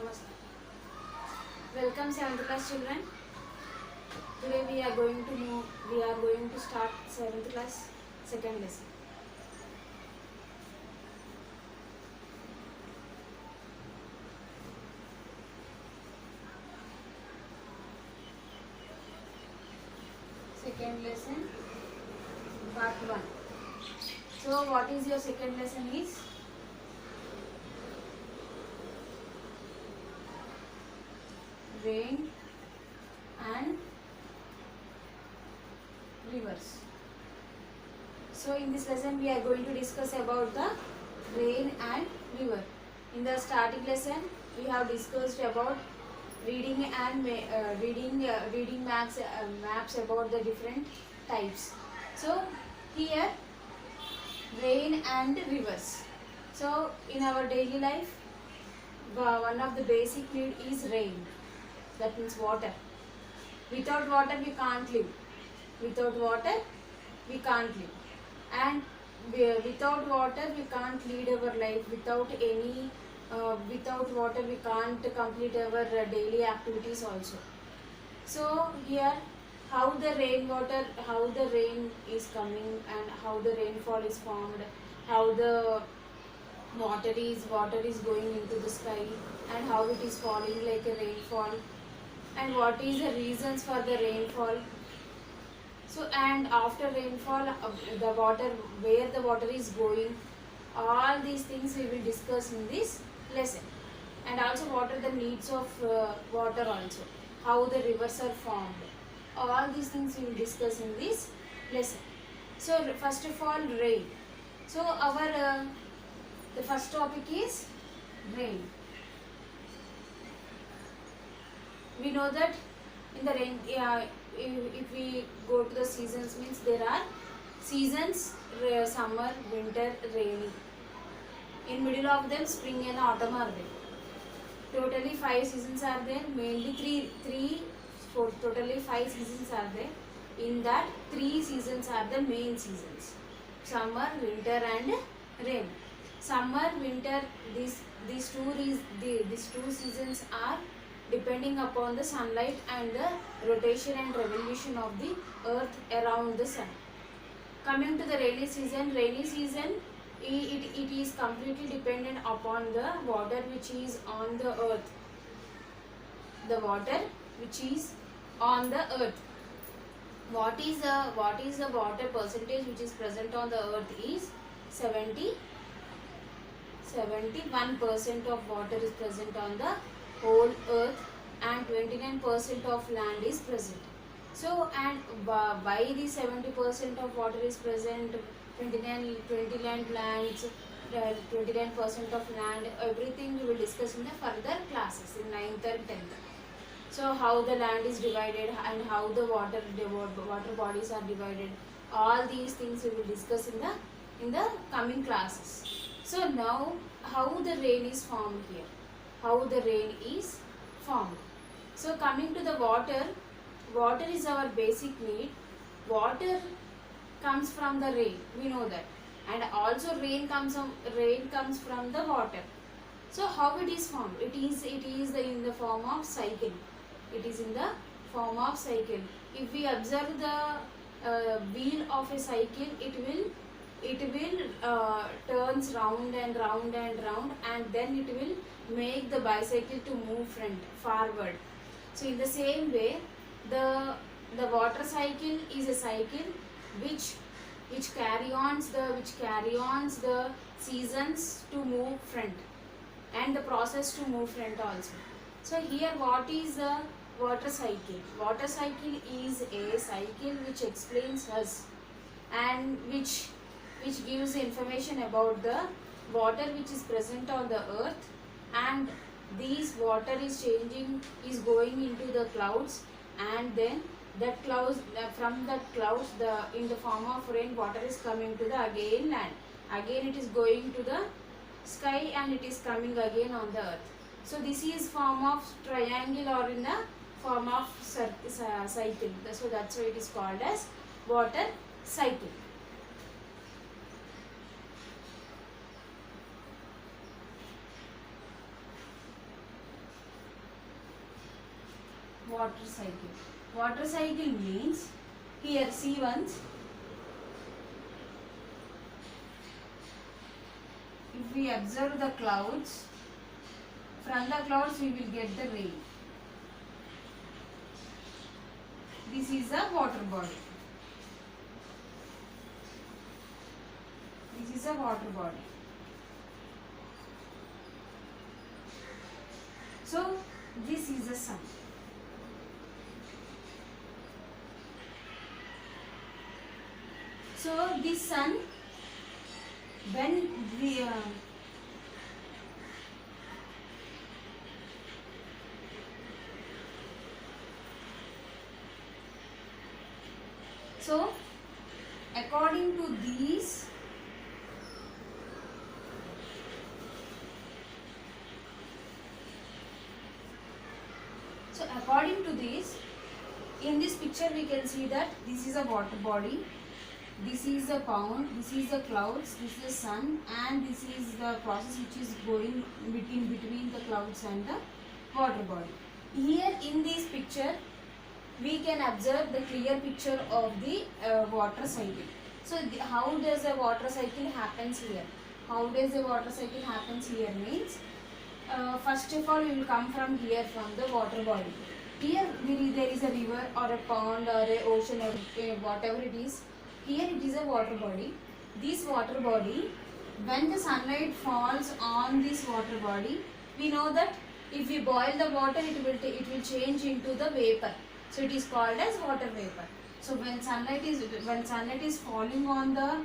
Namaste. Welcome 7th class children. Today we are going to start 7th class second lesson. Second lesson part 1. So what is your second lesson is? Rain and rivers. So in this lesson we are going to discuss about the rain and river. In the starting lesson we have discussed about reading and reading maps about the different types. So here rain and rivers. So in our daily life one of the basic need is rain. That means water. Without water we can't live. Without water we can't live. And without water we can't lead our life. Without water we can't complete our daily activities also. So here how the rain is coming and how the rainfall is formed, how the water is going into the sky and how it is falling like a rainfall, and what is the reasons for the rainfall. So and after rainfall the water, where the water is going, all these things we will discuss in this lesson. And also what are the needs of water also, how the rivers are formed, all these things we will discuss in this lesson. So first of all rain. So our the first topic is rain. We know that in the rain, if we go to the seasons, means there are seasons: summer, winter, rainy. In middle of them spring and autumn are there. Totally 5 seasons are there. Mainly totally 5 seasons are there. In that 3 seasons are the main seasons: summer, winter and rain. Summer, winter, these two seasons are depending upon the sunlight and the rotation and revolution of the earth around the sun. Coming to the rainy season it is completely dependent upon the water which is on the earth. The water which is on the earth. What is the water percentage which is present on the earth is 71% of water is present on the whole earth and 29% of land is present. So and why the 70% of water is present, 29% of land, everything we will discuss in the further classes in 9th and 10th. So how the land is divided and how the water bodies are divided, all these things we will discuss in the coming classes. So now how the rain is formed here. How the rain is formed. So coming to the water is our basic need. Water comes from the rain, we know that, and also rain comes from the water. So how it is formed? It is in the form of cycle. It is in the form of cycle. If we observe the wheel of a cycle, it will turns round and round and round, and then it will make the bicycle to move forward. So in the same way the water cycle is a cycle which carry on the seasons to move front and the process to move front also. So here what is the water cycle? Water cycle is a cycle which explains us and which gives information about the water which is present on the earth, and this water is going into the clouds, and then that clouds from that clouds in the form of rain water is coming to the again land. Again it is going to the sky and it is coming again on the earth. So this is form of triangle or in the form of cycle. So that's why it is called as water cycle. water cycle. Water cycle means, here see once, if we observe the clouds, from the clouds we will get the rain. This is a water body. This is a water body. So this is the sun. So this sun, when the so according to these, in this picture we can see that this is a water body, this is a pond, this is the clouds, this is the sun, and this is the process which is going between the clouds and the water body. Here in this picture we can observe the clear picture of the water cycle. So how does a water cycle happens here? How does a water cycle happens here means, first of all we will come from here, from the water body. Here there is a river or a pond or a ocean or whatever it is. Here it is a water body. This water body, when the sunlight falls on this water body, we know that if we boil the water, it will change into the vapor. So it is called as water vapor. So when sunlight is falling on the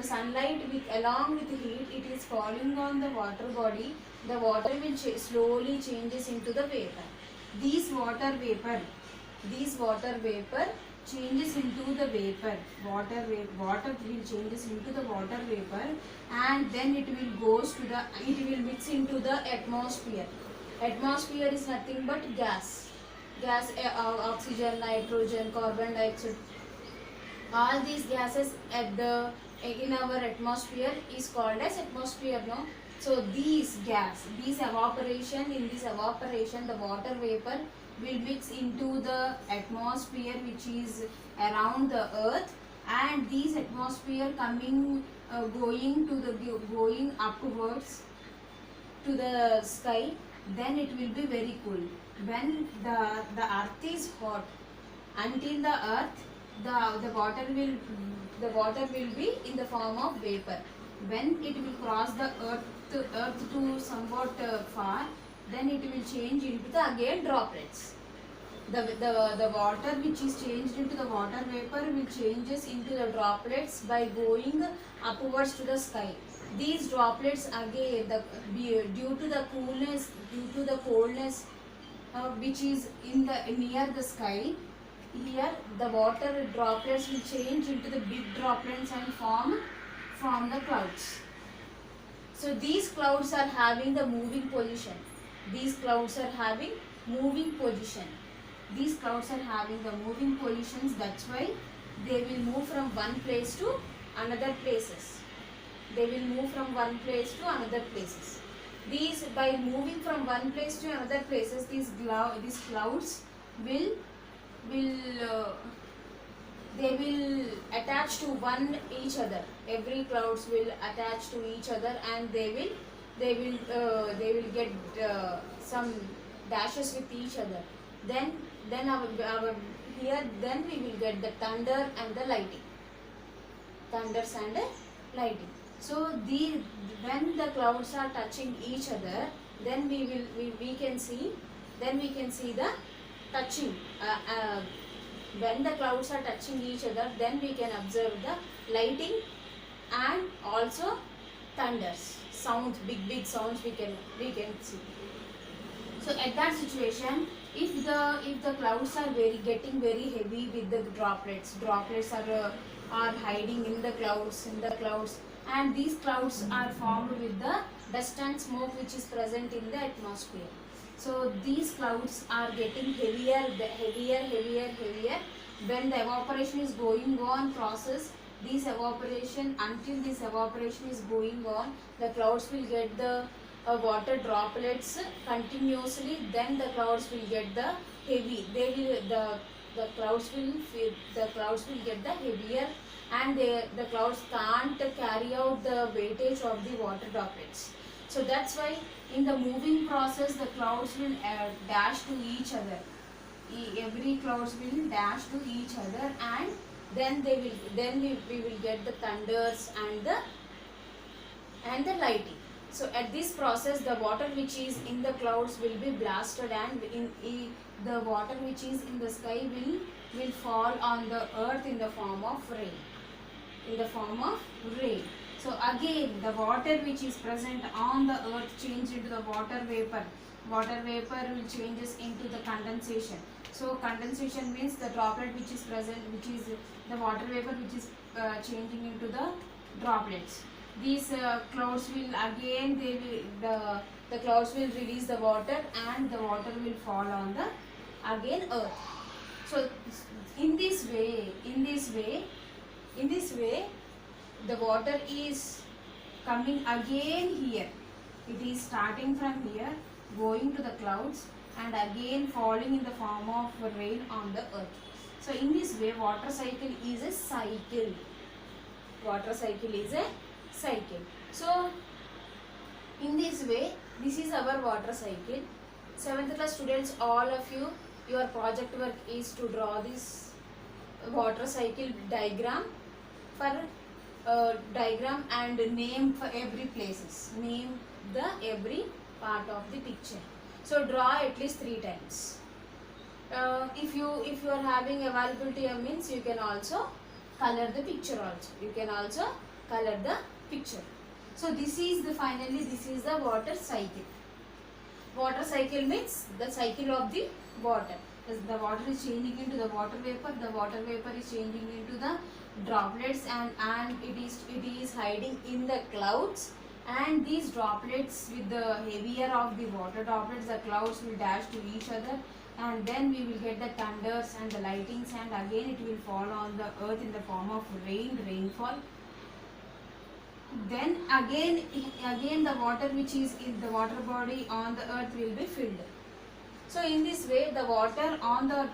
sunlight along with heat, it is falling on the water body. The water will slowly changes into the vapor. This water vapor changes into the vapor. Water will changes into the water vapor, and then it will mix into the atmosphere. Atmosphere is nothing but gas, oxygen, nitrogen, carbon dioxide. All these gases in our atmosphere is called as atmosphere, no? So this evaporation, the water vapor will mix into the atmosphere which is around the earth, and this atmosphere going upwards to the sky, then it will be very cool. When the earth is hot, until the earth, the water will be in the form of vapor. When it will cross the earth to somewhat far, then it will change into the again droplets. The water which is changed into the water vapor will changes into the droplets by going upwards to the sky. These droplets again, due to the coldness which is near the sky, here the water droplets will change into the big droplets and form the clouds. So these clouds are having the moving position. These clouds are having moving position. These clouds are having the moving positions. That's why they will move from one place to another places. They will move from one place to another places. These, by moving from one place to another places, these clouds will they will attach to each other. Every clouds will attach to each other, and they will get some dashes with each other. Then we will get the thunder and the lightning. Thunders and lightning. So when the clouds are touching each other, then we can see the touching. When the clouds are touching each other, then we can observe the lightning and also thunders. Sounds, big sounds we can see. So at that situation, if the clouds are getting very heavy with the droplets are hiding in the clouds, and these clouds are formed with the dust and smoke which is present in the atmosphere. So these clouds are getting heavier. When the evaporation is going on process, until this evaporation is going on, the clouds will get the water droplets continuously, then the clouds will get the heavy. They will the clouds will the clouds will get the heavier, and the clouds can't carry out the weightage of the water droplets. So that's why in the moving process the clouds will dash to each other. Every clouds will dash to each other, and we will get the thunders and the lighting. So at this process the water which is in the clouds will be blasted, and the water which is in the sky will fall on the earth in the form of rain. In the form of rain. So again the water which is present on the earth change into the water vapor. Water vapor will changes into the condensation. So condensation means the droplet which is present, which is the water vapor which is changing into the droplets. These clouds will again the clouds will release the water, and the water will fall on the again earth. So in this way the water is coming again here. It is starting from here, going to the clouds, and again falling in the form of rain on the earth. So in this way water cycle is a cycle. Water cycle is a cycle. So in this way this is our water cycle. 7th class students, all of you, your project work is to draw this water cycle diagram diagram and name for every places. Name the every part of the picture. So draw at least 3 times. If you are having availability of means, you can also color the picture also. You can also color the picture. So this is the water cycle. Water cycle means the cycle of the water. The water is changing into the water vapor. The water vapor is changing into the droplets, and it is hiding in the clouds. And these droplets, with the heavier of the water droplets, the clouds will dash to each other, and then we will get the thunders and the lightnings, and again it will fall on the earth in the form of rainfall. Then again the water which is in the water body on the earth will be filled. So in this way the water on the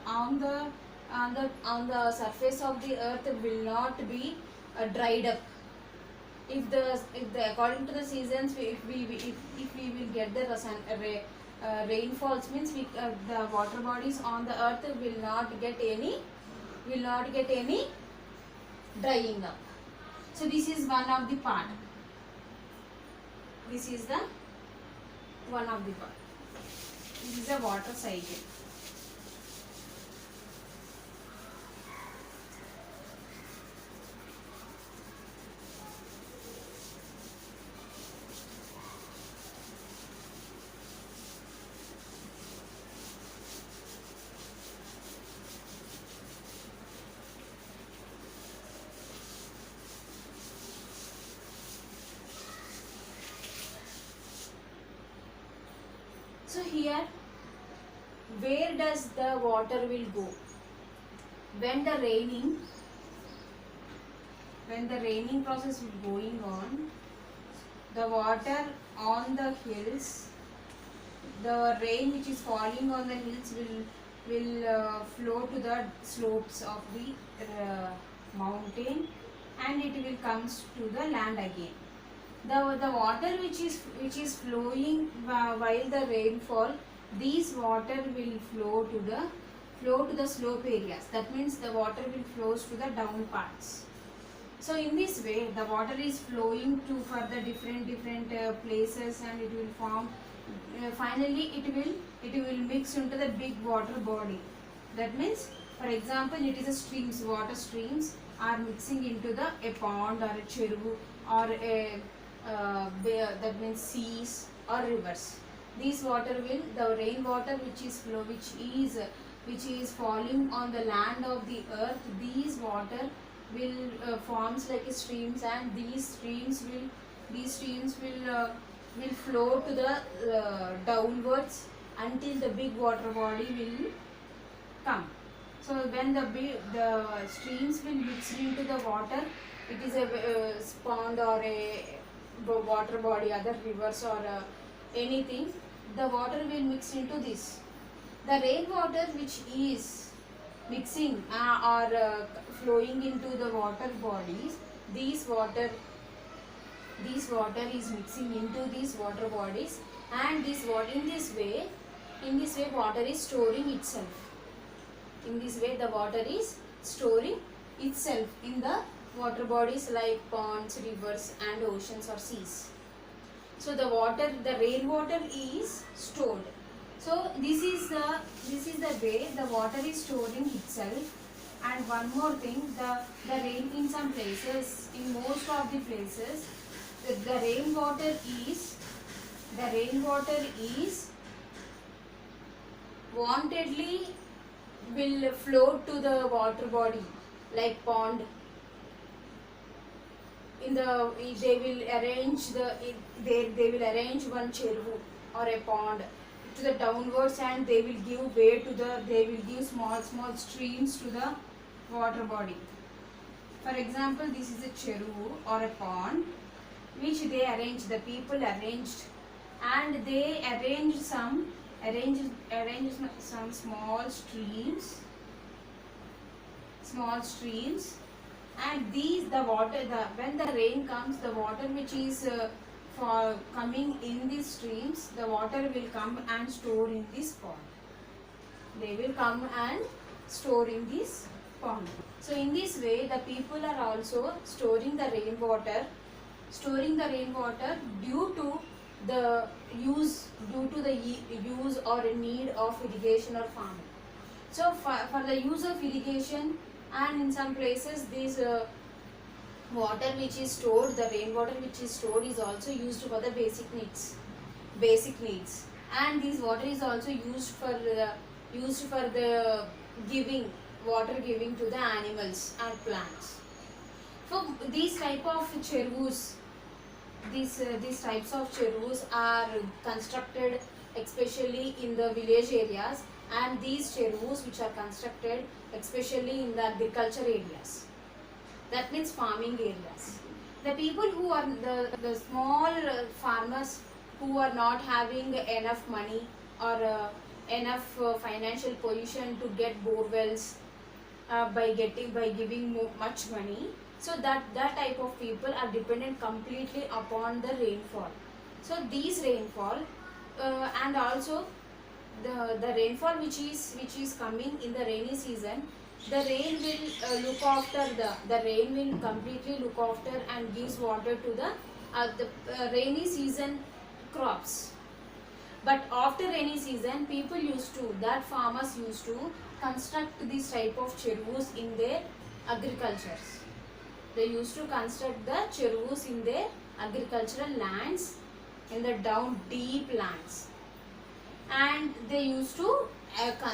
surface of the earth will not be dried up. If the according to the seasons, if we will get the rainfalls, means the water bodies on the earth will not get any drying up. So this is one of the part. This is the one of the part. This is a water cycle. So here, where does the water will go? When the raining process is going on, the water on the hills, the rain which is falling on the hills will flow to the slopes of the mountain, and it will comes to the land again. The water which is flowing while the rainfall, these water will flow to the slope areas. That means the water will flows to the down parts. So in this way the water is flowing to further different places, and it will form finally it will mix into the big water body. That means, for example, it is a streams. Water streams are mixing into a pond or a cheruvu or a that means seas or rivers. These water will, the rainwater which is falling on the land of the earth, these water will forms like streams, and these streams will flow to the downwards until the big water body will come. So when the streams will mix into the water, it is a pond or a water body, other rivers or anything, the water will mix into this. The rainwater which is mixing or flowing into the water bodies, these water is mixing into these water bodies, and this water in this way water is storing itself. In this way the water is storing itself in the water bodies like ponds, rivers and oceans or seas. So the rainwater is stored. So this is the way the water is storing itself. And one more thing, the rain in some places, in most of the places, the rainwater is wantedly will float to the water body like pond. They will arrange they will arrange one cheruvu or a pond to the downwards, and they will give small streams to the water body. For example, this is a cheruvu or a pond which the people arranged, and they arranged some small streams, and when the rain comes, the water which is for coming in these streams, the water will come and store in this pond. They will come and store in this pond. So in this way, the people are also storing the rainwater due to the use or need of irrigation or farming. So for the use of irrigation, and in some places this water which is stored, the rainwater which is stored, is also used for the basic needs, and this water is also used for the water giving to the animals and plants. So these types of cherus are constructed especially in the village areas, and these cherus which are constructed especially in the agriculture areas, that means farming areas. The people who are the small farmers who are not having enough money or enough financial position to get bore wells by giving much money, so that type of people are dependent completely upon the rainfall. So these rainfall and also the rainfall which is coming in the rainy season, the rain will completely look after and gives water to the rainy season crops. But after rainy season, farmers used to construct this type of cherus in their agricultures. They used to construct the cherus in their agricultural lands, in the down deep lands. And they used to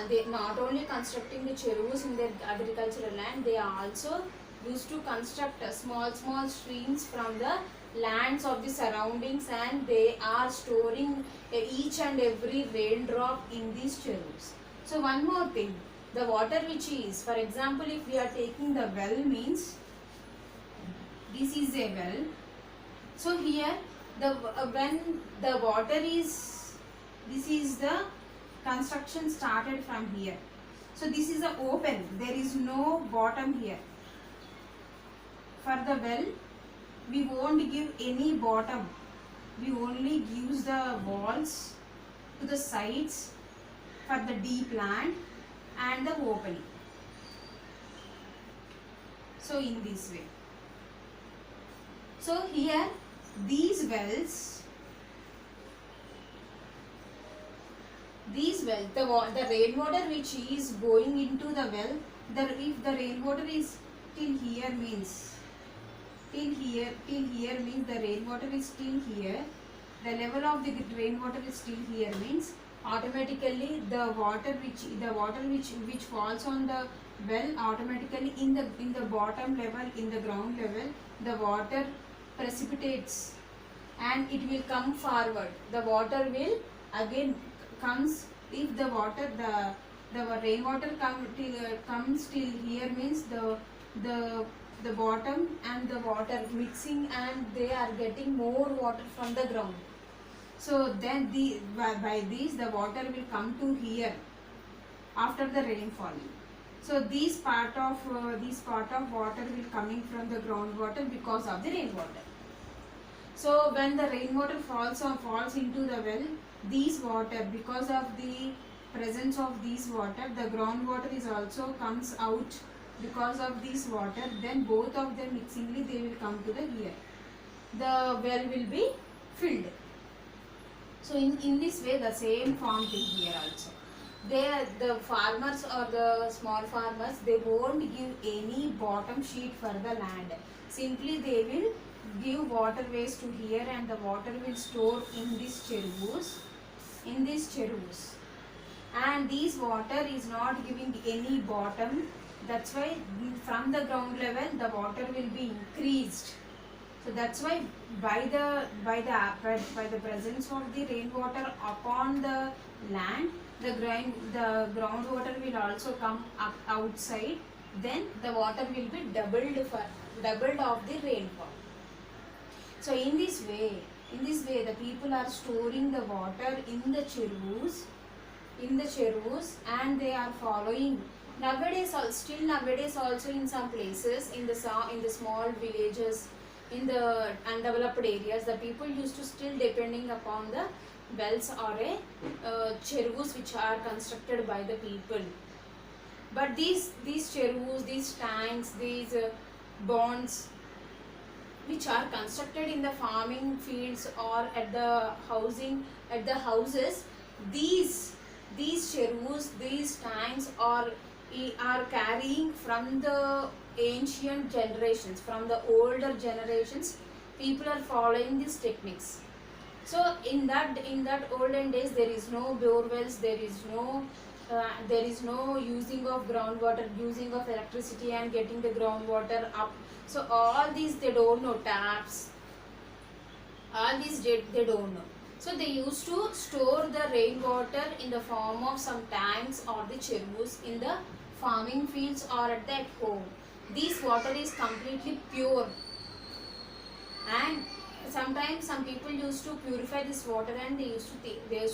they not only constructing the cherus in their agricultural land, they also used to construct small streams from the lands of the surroundings, and they are storing each and every raindrop in these cherus. So one more thing, the water which is, for example, if we are taking the well, means this is a well. So here when the water is, this is the construction started from here. So this is a open, there is no bottom here. For the well, we won't give any bottom, we only use the walls to the sides for the deep land and the opening. So in this way. So here these wells, the rainwater which is going into the well, if the rainwater is till here means the rainwater is still here, the level of the rainwater is still here, means automatically the water which falls on the well, automatically in the bottom level, in the ground level, the water precipitates and it will come forward. The water will again comes, if the water the rainwater comes till here, means the bottom and the water mixing, and they are getting more water from the ground. So then by these the water will come to here after the rain falling. So this part of water will coming from the groundwater because of the rainwater. So when the rainwater falls into the well, these water, because of the presence of these water, the groundwater is also comes out because of this water. Then both of them mixingly they will come to the here. The well will be filled. So in this way the same form thing here also. The farmers or the small farmers, they won't give any bottom sheet for the land. Simply they will give waterways to here, and the water will store in these cherus, and this water is not giving any bottom. That's why from the ground level the water will be increased. So that's why by the presence of the rainwater upon the land, the groundwater will also come up outside. Then the water will be doubled of the rainfall. So in this way the people are storing the water in the cherus, and they are following. Nowadays also in some places, in the small villages, in the undeveloped areas, the people used to still depending upon the wells or cherus which are constructed by the people. But these cherus, these tanks, these bonds which are constructed in the farming fields or at the houses, these cherus, these tanks are carrying from the ancient generations, from the older generations. People are following these techniques. So in that olden days, there is no bore wells, there is no using of groundwater, using of electricity and getting the groundwater up. So all these they don't know, taps, all these they don't know. So they used to store the rainwater in the form of some tanks or the cherus in the farming fields or at home. This water is completely pure, and sometimes some people used to purify this water, and they used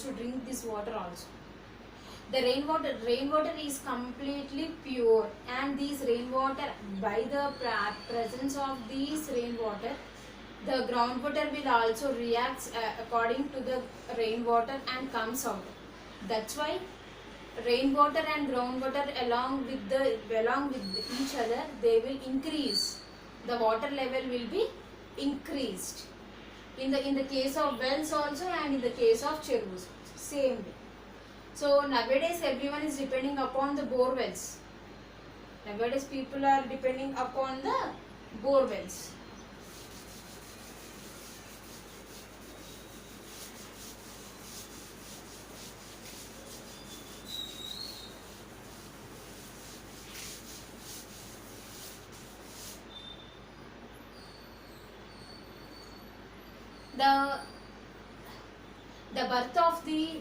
to drink this water also. The rainwater is completely pure, and this rainwater, by the presence of this rainwater, the groundwater will also react according to the rainwater and comes out. That's why rainwater and groundwater along with each other, they will increase. The water level will be increased in the case of wells also, and in the case of cherus, same way. So nowadays everyone is depending upon the bore wells. Nowadays people are depending upon the bore wells.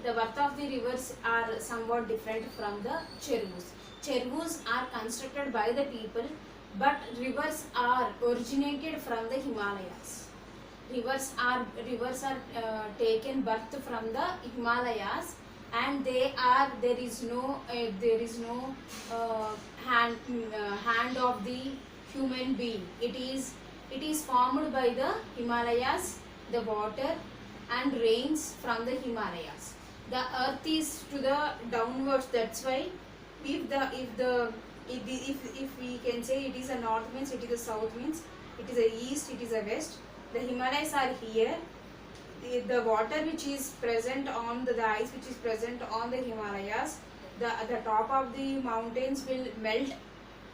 The birth of the rivers are somewhat different from the cherus. Cherus are constructed by the people, but rivers are originated from the Himalayas. Rivers are taken birth from the Himalayas, and there is no hand of the human being. It is formed by the Himalayas, the water and rains from the Himalayas. The earth is to the downwards. That's why if we can say it is a north, means it is a south, means it is a east, it is a west. The Himalayas are here. The water which is present on the ice which is present on the Himalayas, the top of the mountains will melt.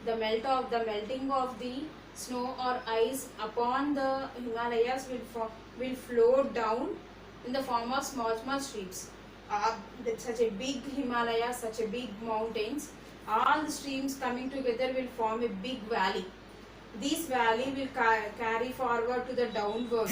The melting of the snow or ice upon the Himalayas will flow down in the form of small streams. Such a big Himalayas, such a big mountains, all the streams coming together will form a big valley. This valley will carry forward to the downwards.